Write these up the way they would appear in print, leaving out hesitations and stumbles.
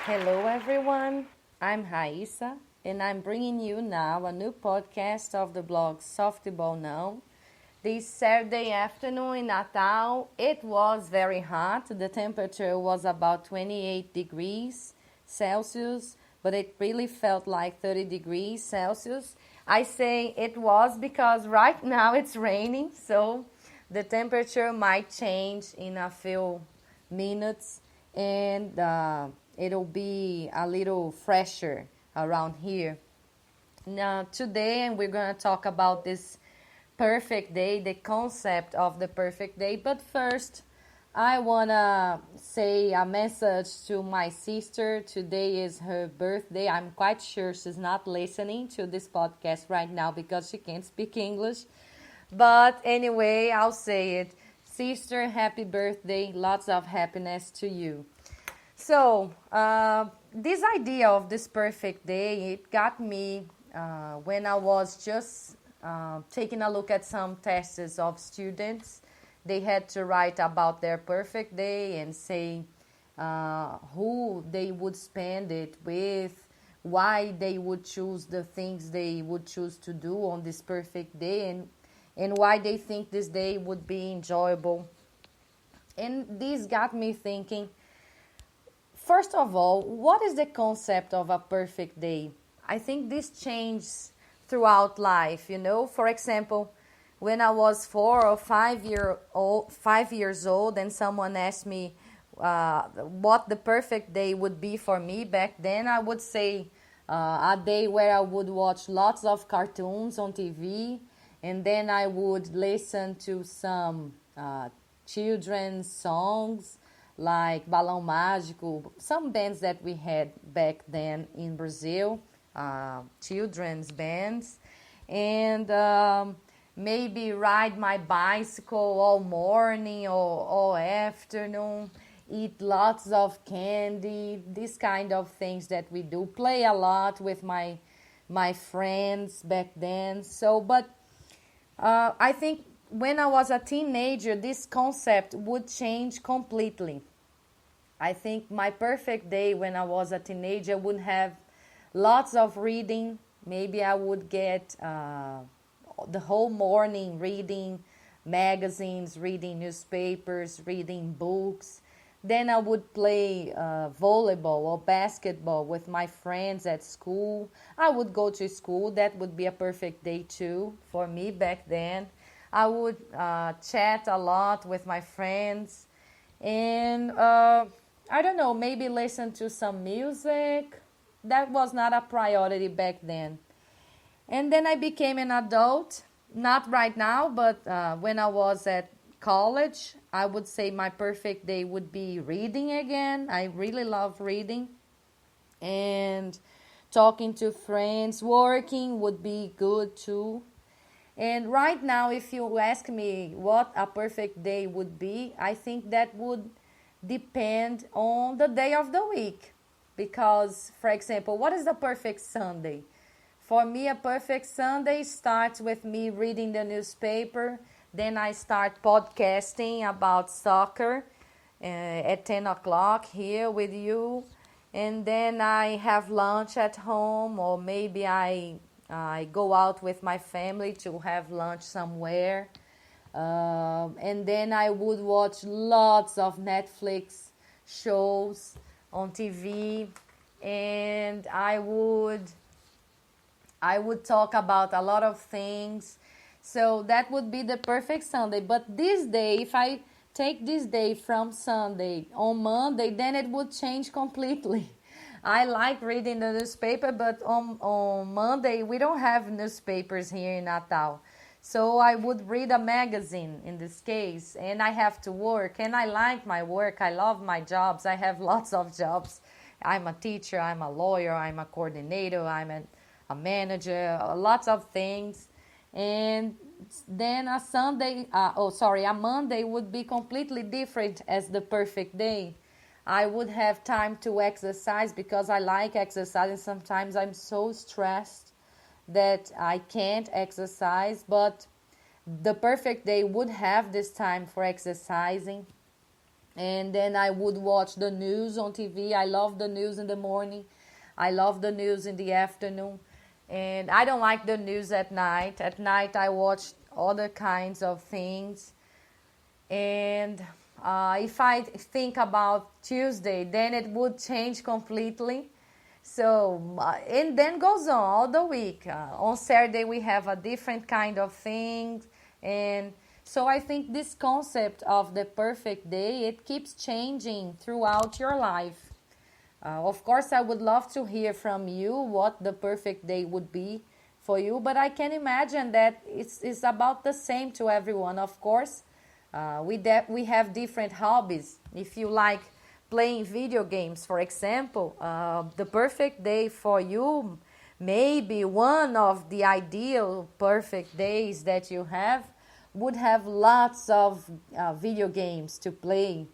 Hello, everyone. I'm Raissa, and I'm bringing you now a new podcast of the blog Softball Now. This Saturday afternoon in Natal, it was very hot. The temperature was about 28 degrees Celsius, but it really felt like 30 degrees Celsius. I say it was because right now it's raining, so the temperature might change in a few minutes and it'll be a little fresher around here. Now, today, we're going to talk about this perfect day, the concept of the perfect day. But first, I want to say a message to my sister. Today is her birthday. I'm quite sure she's not listening to this podcast right now because she can't speak English. But anyway, I'll say it. Sister, happy birthday. Lots of happiness to you. So, this idea of this perfect day, it got me when I was just taking a look at some tests of students. They had to write about their perfect day and say who they would spend it with, why they would choose the things they would choose to do on this perfect day, and why they think this day would be enjoyable. And this got me thinking, first of all, what is the concept of a perfect day? I think this changes throughout life, you know. For example, when I was 5 years old, and someone asked me what the perfect day would be for me back then, I would say a day where I would watch lots of cartoons on TV, and then I would listen to some children's songs like Balão Mágico, some bands that we had back then in Brazil, children's bands, and maybe ride my bicycle all morning or all afternoon, eat lots of candy, these kind of things that we do, play a lot with my friends back then. So, but I think when I was a teenager, this concept would change completely. I think my perfect day when I was a teenager would have lots of reading. Maybe I would get the whole morning reading magazines, reading newspapers, reading books. Then I would play volleyball or basketball with my friends at school. I would go to school. That would be a perfect day too for me back then. I would chat a lot with my friends and I don't know, maybe listen to some music. That was not a priority back then. And then I became an adult, not right now, but when I was at college, I would say my perfect day would be reading again. I really love reading. And talking to friends, working would be good too. And right now, if you ask me what a perfect day would be, I think that would depend on the day of the week. Because, for example, what is the perfect Sunday? For me, a perfect Sunday starts with me reading the newspaper. Then I start podcasting about soccer at 10 o'clock here with you. And then I have lunch at home, or maybe I go out with my family to have lunch somewhere. And then I would watch lots of Netflix shows on TV, and I would talk about a lot of things. So that would be the perfect Sunday. But this day, if I take this day from Sunday on Monday, then it would change completely. I like reading the newspaper, but on Monday we don't have newspapers here in Natal. So I would read a magazine in this case, and I have to work, and I like my work. I love my jobs. I have lots of jobs. I'm a teacher, I'm a lawyer, I'm a coordinator, a manager, lots of things. And then a Monday would be completely different as the perfect day. I would have time to exercise because I like exercise, and sometimes I'm so stressed that I can't exercise, but the perfect day would have this time for exercising. and then I would watch the news on TV. I love the news in the morning. I love the news in the afternoon. And I don't like the news at night. At night, I watch other kinds of things. And if I think about Tuesday, then it would change completely. So, and then goes on all the week. On Saturday, we have a different kind of thing. And so I think this concept of the perfect day, it keeps changing throughout your life. Of course, I would love to hear from you what the perfect day would be for you, but I can imagine that it's about the same to everyone. Of course, we have different hobbies. If you like playing video games, for example, the perfect day for you, maybe one of the ideal perfect days that you have would have lots of video games to play.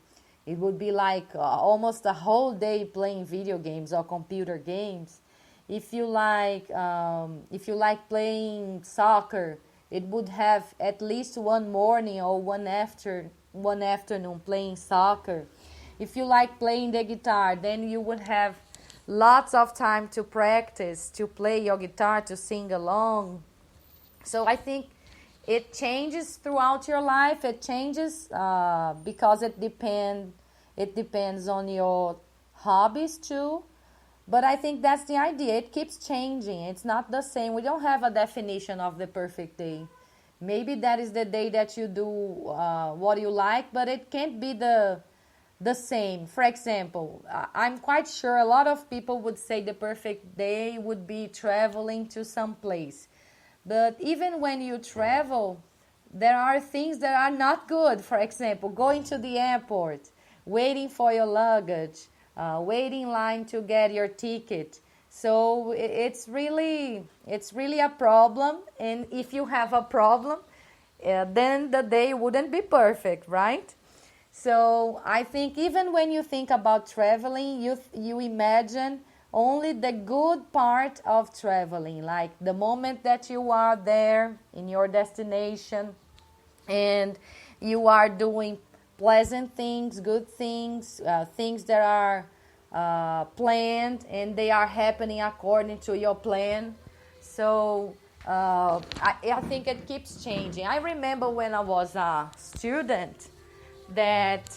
It would be like almost a whole day playing video games or computer games. If you like playing soccer, it would have at least one morning or one afternoon playing soccer. If you like playing the guitar, then you would have lots of time to practice, to play your guitar, to sing along. So I think it changes throughout your life. It changes because it depends on your hobbies too. But I think that's the idea. It keeps changing. It's not the same. We don't have a definition of the perfect day. Maybe that is the day that you do what you like, but it can't be the same. For example, I'm quite sure a lot of people would say the perfect day would be traveling to some place. But even when you travel, there are things that are not good. For example, going to the airport, waiting for your luggage, waiting in line to get your ticket. So it's really a problem. And if you have a problem, then the day wouldn't be perfect, right? So I think even when you think about traveling, you imagine only the good part of traveling, like the moment that you are there in your destination and you are doing pleasant things, good things, things that are planned and they are happening according to your plan. So I think it keeps changing. I remember when I was a student that,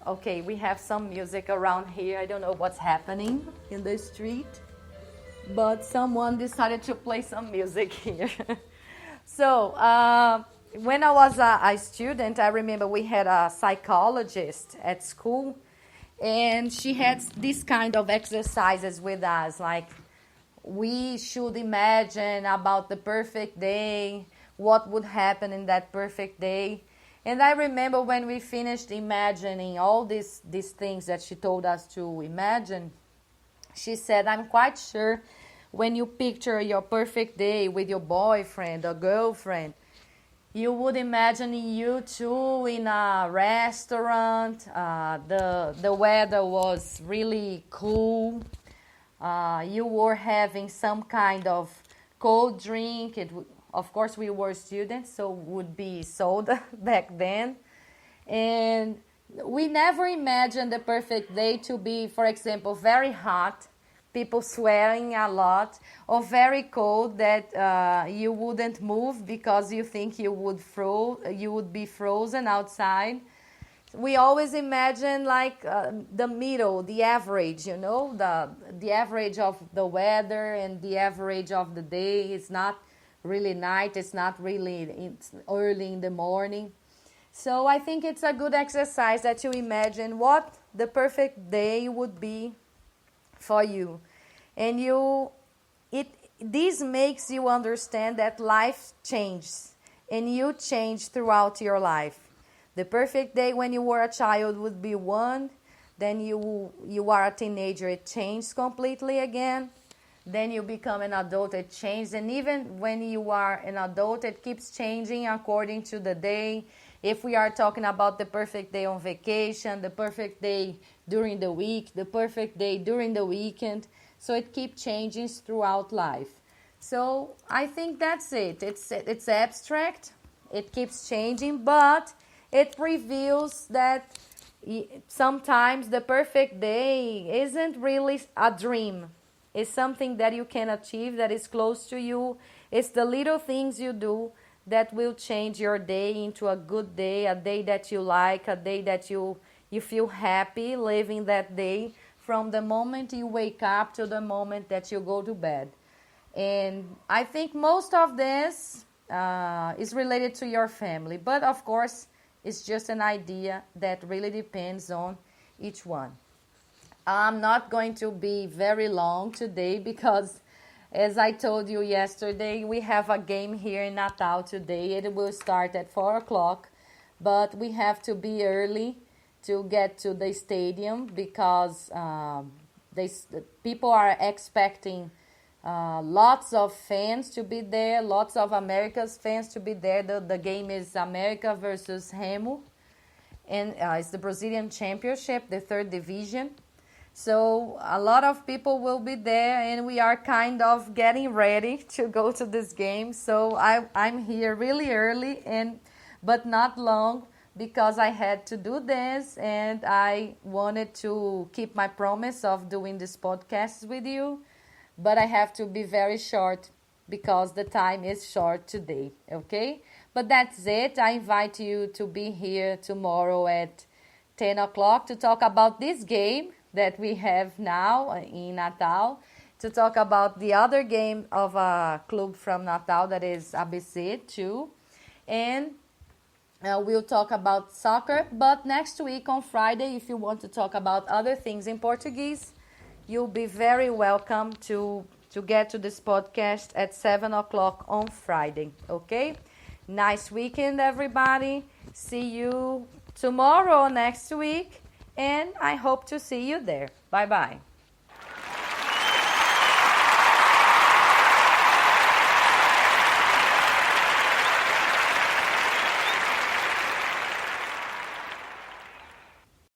okay, we have some music around here. I don't know what's happening in the street, but someone decided to play some music here. So when I was a student, I remember we had a psychologist at school, and she had this kind of exercises with us, like we should imagine about the perfect day, what would happen in that perfect day. And I remember when we finished imagining all these things that she told us to imagine, she said, I'm quite sure when you picture your perfect day with your boyfriend or girlfriend, you would imagine you two in a restaurant. The weather was really cool. You were having some kind of cold drink. Of course, we were students, so would be soda back then. And we never imagined the perfect day to be, for example, very hot, people sweating a lot, or very cold that you wouldn't move because you think you would be frozen outside. We always imagine like the middle, the average, the average of the weather and the average of the day. It's not really night, it's early in the morning. So I think it's a good exercise that you imagine what the perfect day would be for you. And this makes you understand that life changes and you change throughout your life. The perfect day when you were a child would be one, then you are a teenager, it changed completely again. Then you become an adult, it changes. And even when you are an adult, it keeps changing according to the day. If we are talking about the perfect day on vacation, the perfect day during the week, the perfect day during the weekend. So it keeps changing throughout life. So I think that's it. It's abstract. It keeps changing, but it reveals that sometimes the perfect day isn't really a dream. It's something that you can achieve, that is close to you. It's the little things you do that will change your day into a good day, a day that you like, a day that you feel happy living that day from the moment you wake up to the moment that you go to bed. And I think most of this is related to your family. But of course, it's just an idea that really depends on each one. I'm not going to be very long today because, as I told you yesterday, we have a game here in Natal today. It will start at 4 o'clock, but we have to be early to get to the stadium because people are expecting lots of fans to be there, lots of America's fans to be there. The game is America versus Remo, and it's the Brazilian Championship, the third division. So a lot of people will be there, and we are kind of getting ready to go to this game. So I'm here really early, but not long, because I had to do this, and I wanted to keep my promise of doing this podcast with you. But I have to be very short because the time is short today, okay? But that's it. I invite you to be here tomorrow at 10 o'clock to talk about this game that we have now in Natal, to talk about the other game of a club from Natal that is ABC too. And we'll talk about soccer. But next week on Friday, if you want to talk about other things in Portuguese, you'll be very welcome to get to this podcast at 7 o'clock on Friday, okay? Nice weekend, everybody. See you tomorrow, next week, and I hope to see you there. Bye-bye.